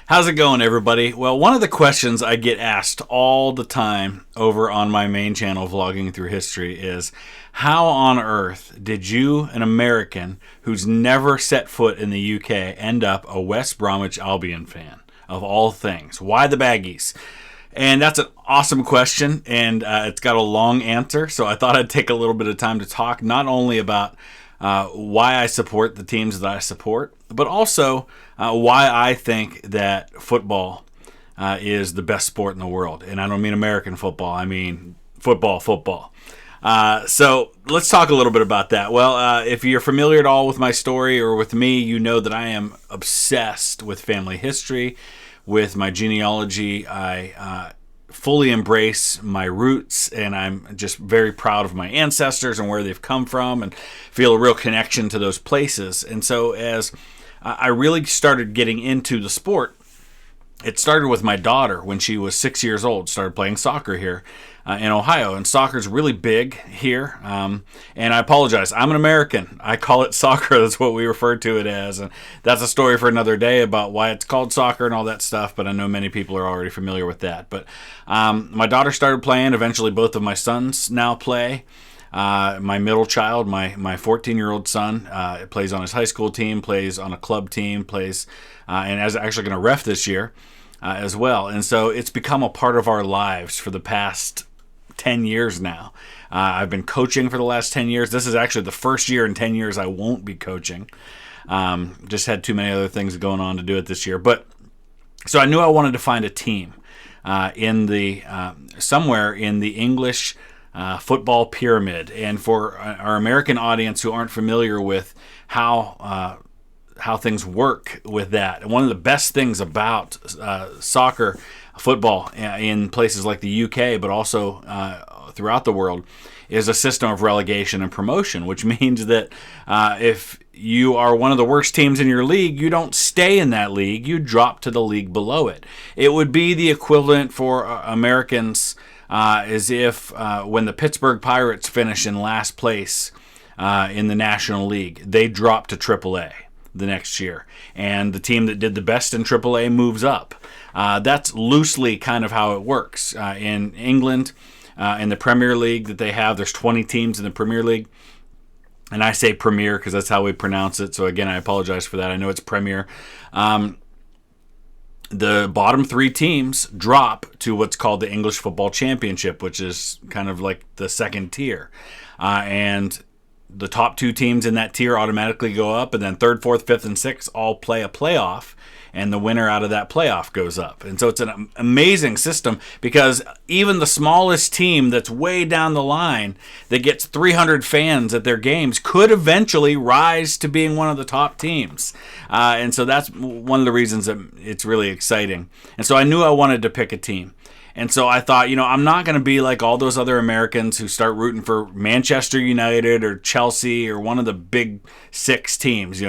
How's it going, everybody? Well, one of the questions I get asked all the time over on my main channel, Vlogging Through History, is how on earth did you, an American who's never set foot in the UK, end up a West Bromwich Albion fan, of all things? Why the Baggies? And that's an awesome question, and it's got a long answer, so I thought I'd take a little bit of time to talk not only about why I support the teams that I support, but also why I think that football is the best sport in the world. And I don't mean American football, I mean football. So let's talk a little bit about that. Well, if you're familiar at all with my story or with me, you know that I am obsessed with family history, with my genealogy. I fully embrace my roots, and I'm just very proud of my ancestors and where they've come from, and feel a real connection to those places. And so as I really started getting into the sport, it started with my daughter when she was 6 years old, started playing soccer here in Ohio. And soccer's really big here. And I apologize, I'm an American. I call it soccer. That's what we refer to it as. And that's a story for another day about why it's called soccer and all that stuff. But I know many people are already familiar with that. But my daughter started playing. Eventually, both of my sons now play. My middle child, my 14-year-old son, plays on his high school team, plays on a club team, plays, and is actually going to ref this year as well. And so it's become a part of our lives for the past 10 years now. I've been coaching for the last 10 years. This is actually the first year in 10 years I won't be coaching. Just had too many other things going on to do it this year. But so I knew I wanted to find a team in the somewhere in the English football pyramid. And for our American audience who aren't familiar with how things work with that, one of the best things about soccer, football in places like the UK, but also throughout the world, is a system of relegation and promotion, which means that if you are one of the worst teams in your league, you don't stay in that league, you drop to the league below it. It would be the equivalent for Americans as if when the Pittsburgh Pirates finish in last place in the National League, they drop to AAA the next year, and the team that did the best in AAA moves up. That's loosely kind of how it works. In England, in the Premier League that they have, there's 20 teams in the Premier League. And I say Premier because that's how we pronounce it. So again, I apologize for that. I know it's Premier. The bottom three teams drop to what's called the English Football Championship, which is kind of like the second tier. And the top two teams in that tier automatically go up, and then third, fourth, fifth, and sixth all play a playoff, and the winner out of that playoff goes up. And so it's an amazing system, because even the smallest team that's way down the line that gets 300 fans at their games could eventually rise to being one of the top teams. And so that's one of the reasons that it's really exciting. And so I knew I wanted to pick a team. And so I thought, I'm not going to be like all those other Americans who start rooting for Manchester United or Chelsea or one of the big six teams,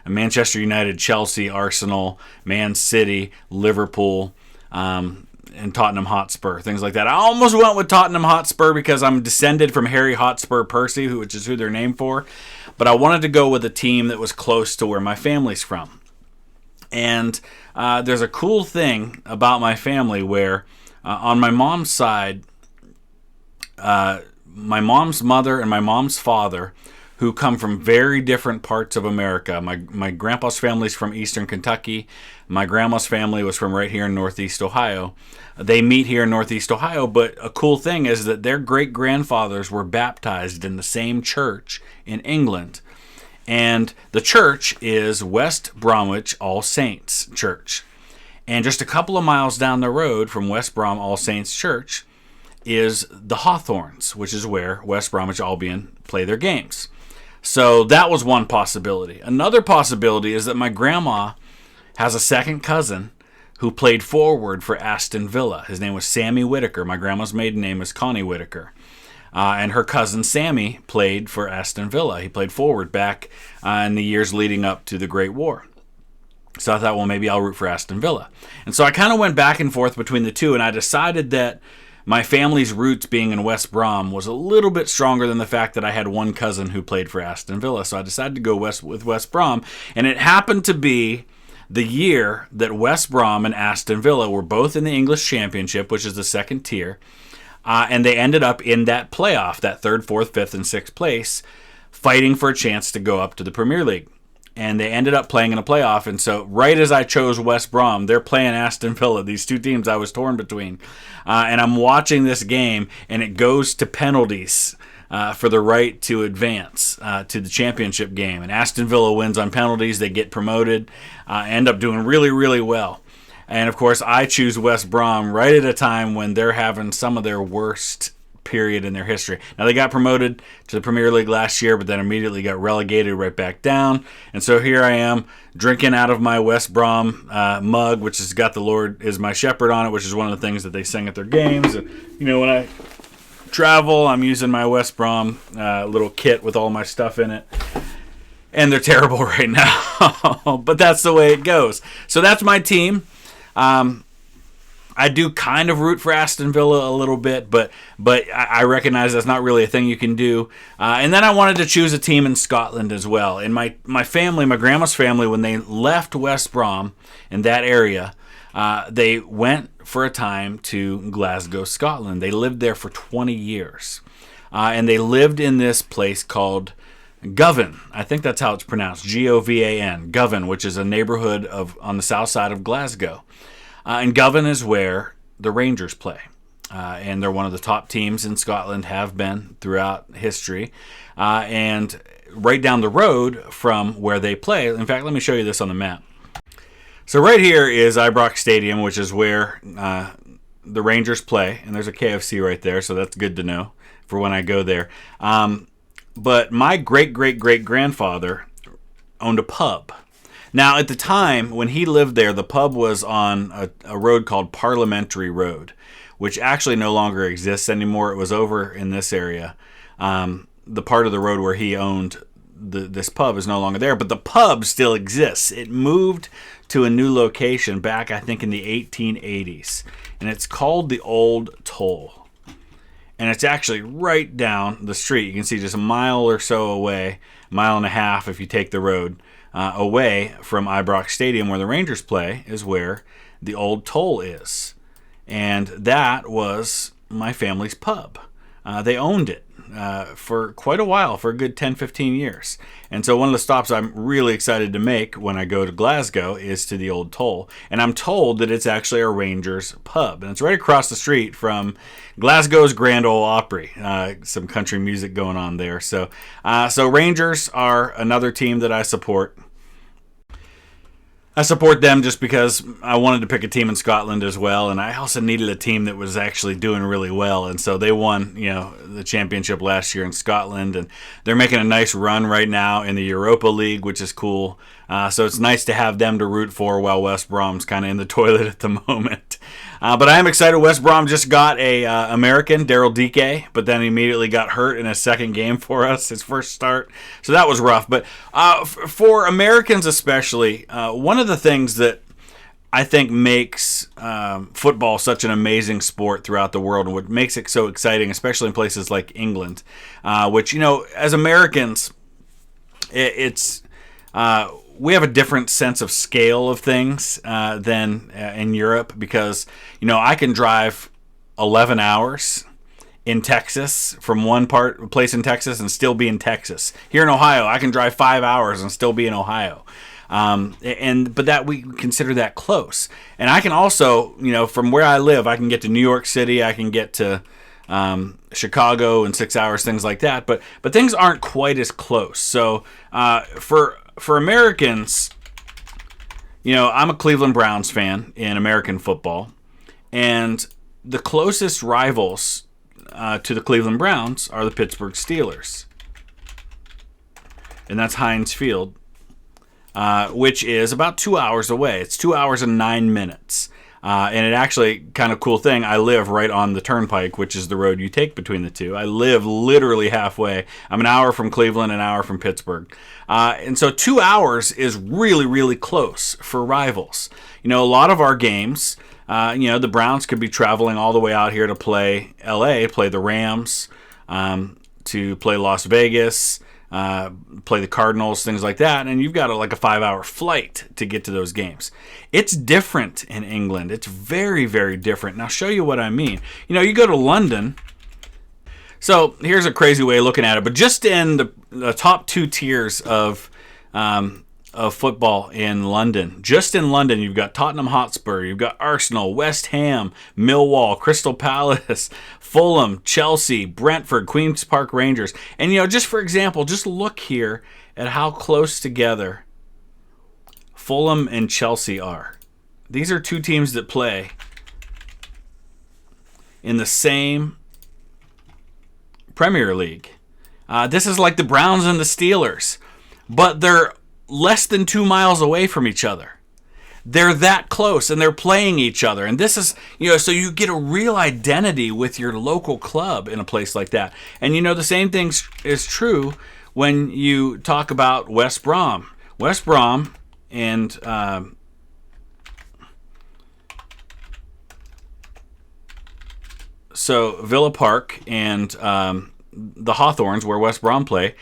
Manchester United, Chelsea, Arsenal, Man City, Liverpool, and Tottenham Hotspur, things like that. I almost went with Tottenham Hotspur because I'm descended from Harry Hotspur Percy, which is who they're named for. But I wanted to go with a team that was close to where my family's from. And there's a cool thing about my family where on my mom's side, my mom's mother and my mom's father, who come from very different parts of America. My grandpa's family's from eastern Kentucky. My grandma's family was from right here in northeast Ohio. They meet here in northeast Ohio, but a cool thing is that their great-grandfathers were baptized in the same church in England. And the church is West Bromwich All Saints Church. And just a couple of miles down the road from West Brom All Saints Church is the Hawthorns, which is where West Bromwich Albion play their games. So that was one possibility. Another possibility is that my grandma has a second cousin who played forward for Aston Villa. His name was Sammy Whitaker. My grandma's maiden name is Connie Whitaker. And her cousin Sammy played for Aston Villa. He played forward back in the years leading up to the Great War. So I thought, well, maybe I'll root for Aston Villa. And so I kind of went back and forth between the two, and I decided that my family's roots being in West Brom was a little bit stronger than the fact that I had one cousin who played for Aston Villa. So I decided to go with West Brom, and it happened to be the year that West Brom and Aston Villa were both in the English Championship, which is the second tier, and they ended up in that playoff, that third, fourth, fifth, and sixth place, fighting for a chance to go up to the Premier League. And they ended up playing in a playoff. And so right as I chose West Brom, they're playing Aston Villa, these two teams I was torn between. And I'm watching this game, and it goes to penalties for the right to advance to the championship game. And Aston Villa wins on penalties. They get promoted, end up doing really, really well. And, of course, I choose West Brom right at a time when they're having some of their worst period in their history. Now, they got promoted to the Premier League last year, but then immediately got relegated right back down. And so here I am drinking out of my West Brom mug, which has got "The Lord is my shepherd" on it, which is one of the things that they sing at their games. And, when I travel, I'm using my West Brom little kit with all my stuff in it. And they're terrible right now. But that's the way it goes. So that's my team. I do kind of root for Aston Villa a little bit, but I recognize that's not really a thing you can do. And then I wanted to choose a team in Scotland as well. And my family, my grandma's family, when they left West Brom in that area, they went for a time to Glasgow, Scotland. They lived there for 20 years. And they lived in this place called Govan. I think that's how it's pronounced, Govan, Govan, which is a neighborhood on the south side of Glasgow. And Govan is where the Rangers play. And they're one of the top teams in Scotland, have been throughout history. And right down the road from where they play, in fact, let me show you this on the map. So right here is Ibrox Stadium, which is where the Rangers play. And there's a KFC right there, so that's good to know for when I go there. But my great-great-great-grandfather owned a pub. Now, at the time, when he lived there, the pub was on a road called Parliamentary Road, which actually no longer exists anymore. It was over in this area. The part of the road where he owned this pub is no longer there, but the pub still exists. It moved to a new location back, I think, in the 1880s, and it's called the Old Toll. And it's actually right down the street. You can see just a mile or so away, mile and a half if you take the road, away from Ibrox Stadium where the Rangers play is where the Old Toll is. And that was my family's pub. They owned it for quite a while, for a good 10, 15 years. And so one of the stops I'm really excited to make when I go to Glasgow is to the Old Toll. And I'm told that it's actually a Rangers pub. And it's right across the street from Glasgow's Grand Ole Opry. Some country music going on there. So Rangers are another team that I support. I support them just because I wanted to pick a team in Scotland as well, and I also needed a team that was actually doing really well. And so they won, the championship last year in Scotland, and they're making a nice run right now in the Europa League, which is cool. So it's nice to have them to root for while West Brom's kind of in the toilet at the moment. But I am excited. West Brom just got a American, Daryl Dike, but then he immediately got hurt in his second game for us, his first start. So that was rough. But for Americans especially, one of the things that I think makes football such an amazing sport throughout the world, and what makes it so exciting, especially in places like England, which, as Americans, it's we have a different sense of scale of things than in Europe, because I can drive 11 hours in Texas from one place in Texas and still be in Texas. Here in Ohio, I can drive 5 hours and still be in Ohio. But that we consider that close. And I can also, from where I live, I can get to New York City, I can get to Chicago in 6 hours, things like that. But things aren't quite as close. So for Americans, I'm a Cleveland Browns fan in American football, and the closest rivals to the Cleveland Browns are the Pittsburgh Steelers, and that's Heinz Field, which is about 2 hours away. It's 2 hours and 9 minutes. And it actually, kind of cool thing, I live right on the Turnpike, which is the road you take between the two. I live literally halfway. I'm an hour from Cleveland, an hour from Pittsburgh. And so 2 hours is really, really close for rivals. A lot of our games, the Browns could be traveling all the way out here to play LA, play the Rams, to play Las Vegas, play the Cardinals, things like that, and you've got like a 5-hour flight to get to those games. It's different in England. It's very, very different. And I'll show you what I mean. You go to London. So here's a crazy way of looking at it, but just in the top 2 tiers of football in London. Just in London, you've got Tottenham Hotspur, you've got Arsenal, West Ham, Millwall, Crystal Palace, Fulham, Chelsea, Brentford, Queen's Park Rangers. And, just for example, just look here at how close together Fulham and Chelsea are. These are 2 teams that play in the same Premier League. This is like the Browns and the Steelers, but they're less than 2 miles away from each other. They're that close, and they're playing each other. And this is, so you get a real identity with your local club in a place like that. And the same thing is true when you talk about West Brom. West Brom and so Villa Park and the Hawthorns, where West Brom play,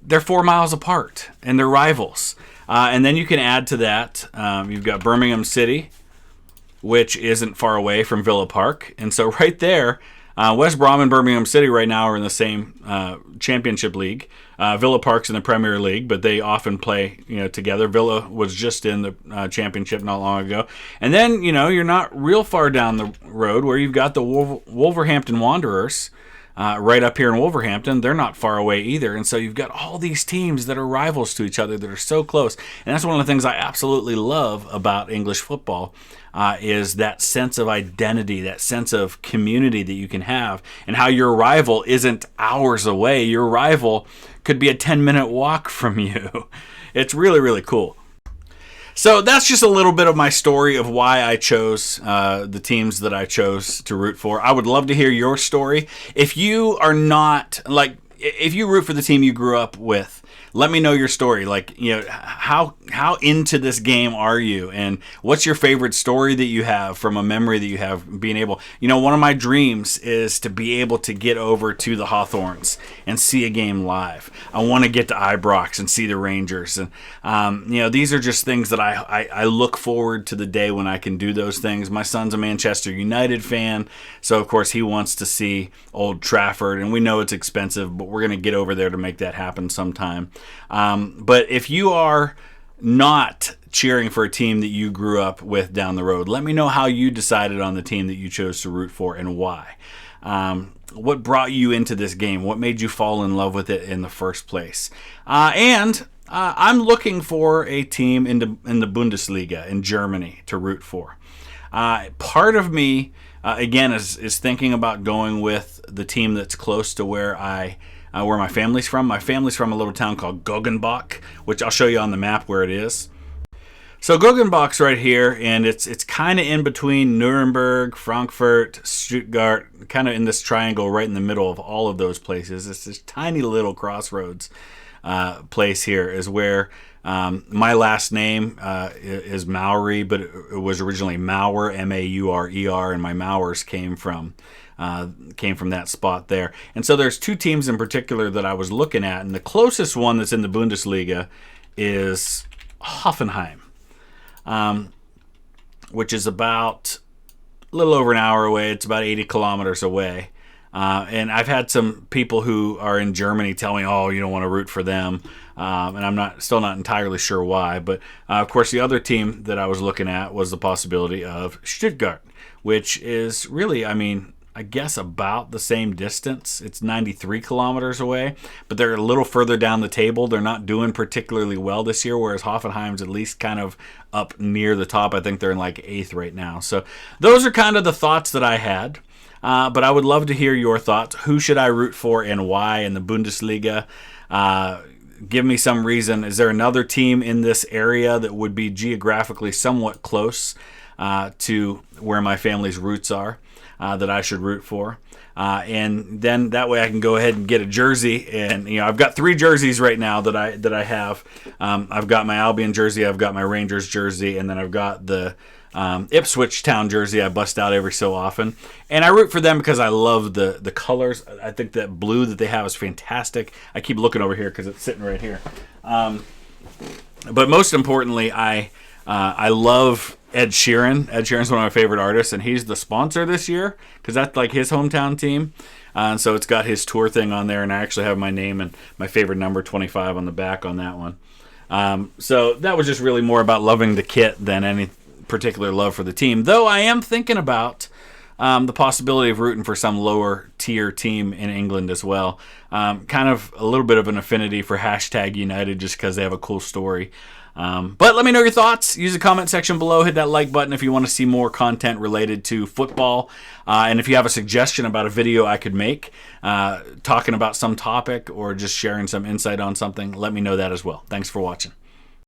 they're 4 miles apart, and they're rivals. And then you can add to that, you've got Birmingham City, which isn't far away from Villa Park. And so right there, West Brom and Birmingham City right now are in the same championship league. Villa Park's in the Premier League, but they often play together. Villa was just in the championship not long ago. And then, you're not real far down the road where you've got the Wolverhampton Wanderers, right up here in Wolverhampton. They're not far away either. And so you've got all these teams that are rivals to each other that are so close. And that's one of the things I absolutely love about English football, is that sense of identity, that sense of community that you can have, and how your rival isn't hours away. Your rival could be a 10-minute walk from you. It's really, really cool. So that's just a little bit of my story of why I chose the teams that I chose to root for. I would love to hear your story. If you are not, if you root for the team you grew up with, let me know your story. How into this game are you? And what's your favorite story that you have from a memory that you have being able... one of my dreams is to be able to get over to the Hawthorns and see a game live. I want to get to Ibrox and see the Rangers. And, these are just things that I look forward to the day when I can do those things. My son's a Manchester United fan, so of course he wants to see Old Trafford. And we know it's expensive, but we're going to get over there to make that happen sometime. But if you are not cheering for a team that you grew up with down the road, let me know how you decided on the team that you chose to root for and why. What brought you into this game? What made you fall in love with it in the first place? And I'm looking for a team in the Bundesliga in Germany to root for. Part of me, again, is thinking about going with the team that's close to where my family's from. My family's from a little town called Goggenbach, which I'll show you on the map where it is. So Goggenbach's right here, and it's kind of in between Nuremberg, Frankfurt, Stuttgart, kind of in this triangle right in the middle of all of those places. It's this tiny little crossroads place here is where my last name is Mauri, but it was originally Maurer, M-A-U-R-E-R, and my Maurers came from that spot there. And so there's 2 teams in particular that I was looking at, and the closest one that's in the Bundesliga is Hoffenheim, which is about a little over an hour away. It's about 80 kilometers away. And I've had some people who are in Germany tell me, oh, you don't want to root for them. And I'm still not entirely sure why. But, of course, the other team that I was looking at was the possibility of Stuttgart, which is really, I guess about the same distance. It's 93 kilometers away, but they're a little further down the table. They're not doing particularly well this year, whereas Hoffenheim's at least kind of up near the top. I think they're in 8th right now. So those are kind of the thoughts that I had. But I would love to hear your thoughts. Who should I root for and why in the Bundesliga? Give me some reason. Is there another team in this area that would be geographically somewhat close to where my family's roots are that I should root for? And then that way I can go ahead and get a jersey. And I've got 3 jerseys right now that I have. I've got my Albion jersey, I've got my Rangers jersey, and then I've got the Ipswich Town jersey I bust out every so often. And I root for them because I love the colors. I think that blue that they have is fantastic. I keep looking over here because it's sitting right here. But most importantly, I love Ed Sheeran. Ed Sheeran's one of my favorite artists, and he's the sponsor this year because that's like his hometown team. And so it's got his tour thing on there, and I actually have my name and my favorite number 25 on the back on that one. So that was just really more about loving the kit than any particular love for the team. Though I am thinking about the possibility of rooting for some lower tier team in England as well. Kind of a little bit of an affinity for #United just because they have a cool story. But let me know your thoughts. Use the comment section below. Hit that like button if you want to see more content related to football. And if you have a suggestion about a video I could make talking about some topic or just sharing some insight on something, let me know that as well. Thanks for watching.